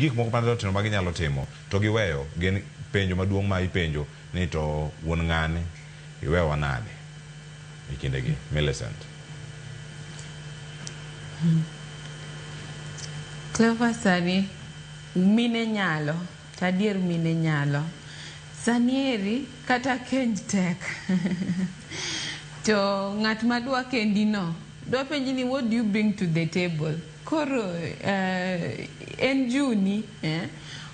gik moko matindo tindo ma ginyalo timo to giweyo gin penjo maduong' ma ipenjo ni to wuon ng'ani iwewa nade e kindegi. Millicent. Clever sani mine nyalo, tadier mine nyalo. Sanieri kata kenj tek. To ng'at madwa kendi no, dwa penji ni what do you bring to the table? Koro en juni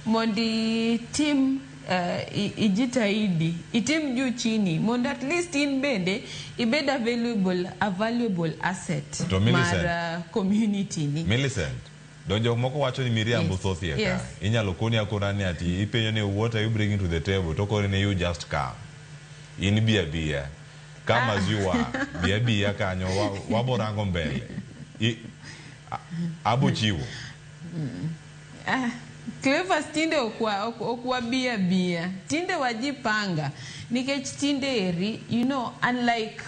mondi tim ijitahidi itim juu chini mondo at least in bende ibed a valuable asset mar community ni. Millicent, donjo moko wacho ni miriambo thothie ka inyalo koni akona ni ati ipenyo ni what are you bringing to the table to koni ni you just come in bia kama as you are bia kanyo waborango mbele abo chiwo. Clever tinde okwa bia tinde wajipanga nikech tinde eri you know unlike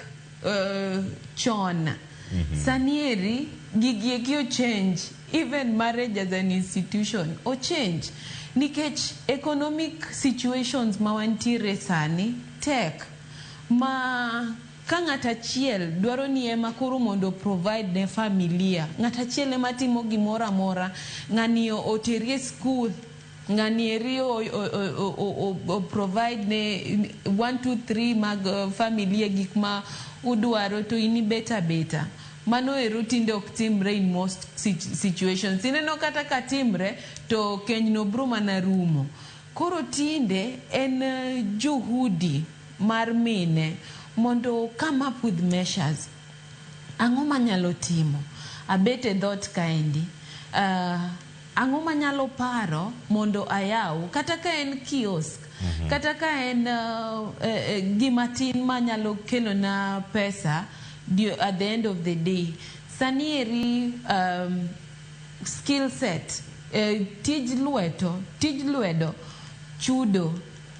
chon sanieri gigi change even marriage as an institution o change nikech economic situations mawantiere sani tek ma ka ng'ata chiel dwaro ni ema koro mondo provide ne familia, ng'ata chiel ema timo gimoro amora, ng'ani oterie school, ng'ani eri o provide ne 1 2 3 mag familia gik ma udwaro to ini beta mano ero tinde ok timre in most situations. Ineno kata ka timre to keny no bro mana rumo. Koro tinde en juhudi mar mine mondo come up with measures. Ang'o manyalo timo? Abete dhot kaendi. Ang'o manyalo paro mondo ayaw? Kata ka en kiosk, kata ka en gimatin manyalo kelo na pesa at the end of the day. Sanieri skill set, tij lwedo, chudo,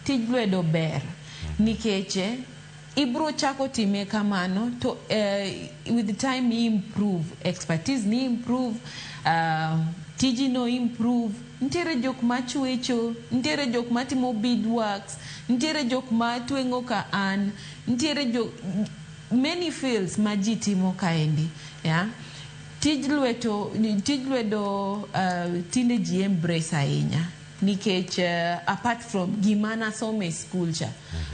tij lwedo ber. Nikeche ibro chako time kamano to with time ni improve expertise ni improve tiji no improve. Ntiere jok machwecho, ntiere jok matimo beadworks, ntiere jok matwengo ka an, ntiere jok many fields maji timo kaendi tij lwedo tinde ji embrace ahinya nikech apart from gimana some school cha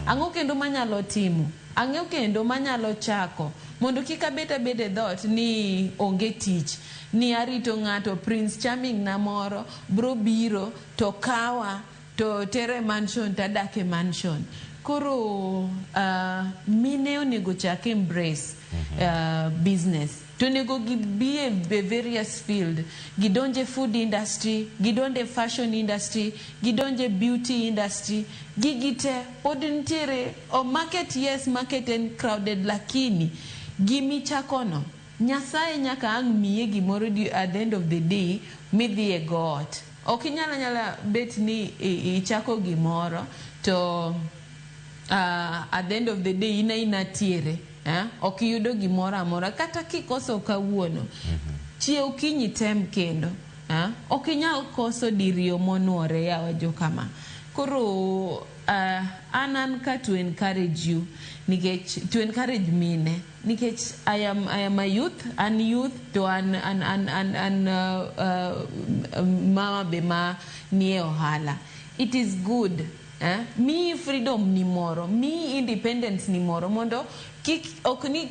ang'o kendo manyalo timo, ang'o kendo manyalo chako mondo kika beta bede dhot ni onge tich, ni arito ng'ato Prince Charming na moro bro biro to kawa to tere mansion tadake mansion. Koro mine onego chak embrace business. To nego be a various field. Gidonje food industry, gidonje fashion industry, gidonje beauty industry, gigite odintere o market. Yes, market and crowded lakini gimi chakono. Nyasaye nyaka ang miye gimoro at the end of the day midhi e got. Okinyala bet ni ichako gimoro to at the end of the day ina tiere okiyudo gimoro amora kata kikoso kawuono chiew kinyi tem kendo okinyal koso dirio monwore yawa jokama. Koro anan ka to encourage you nikech to encourage mine nikech I am a youth to an mama bema nie ohala. It is good mi freedom ni moro, mi independence ni moro mondo okni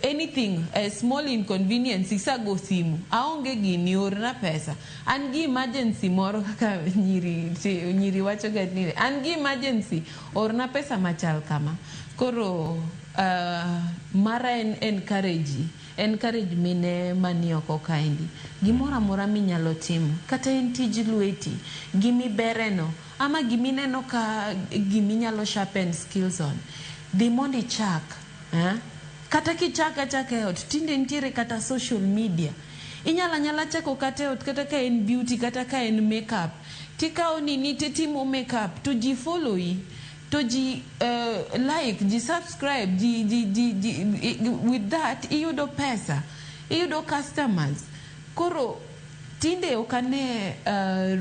anything a small inconvenience isago simu aonge gini orna pesa an gi emergency moro kaka nyiri wacho gani an gi emergency orna pesa machal kama. Koro mara encourage mine manioko kaendi gimora mora minyalo timo kata en tij lweti gimi bereno ama gimi neno ka gimi nyalo sharpen skills on the mondi chak kata kichaka e ot tinde ntiere kata social media inyala chako kata e ot kata ka en beauty kata ka en makeup tikao nini titimo makeup to ji follow to ji like ji subscribe ji with that iyudo pesa iyudo customers. Koro tinde okane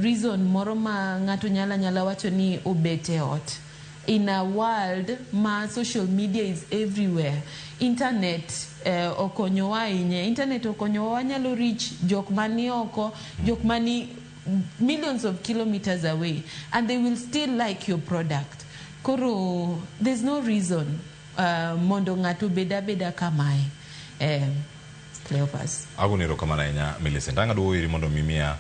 reason moro ma ng'ato nyala wacho ni obete ot. In a world ma social media is everywhere, internet okonyowa ahinya. Internet okonyowa nyalo reach jok mani oko, jok mani millions of kilometers away, and they will still like your product. Koro, there's no reason mondo ng'ato beda kamae. Cleopas. Agunero kamana inya Millicent. Anga duo iri mondo mimia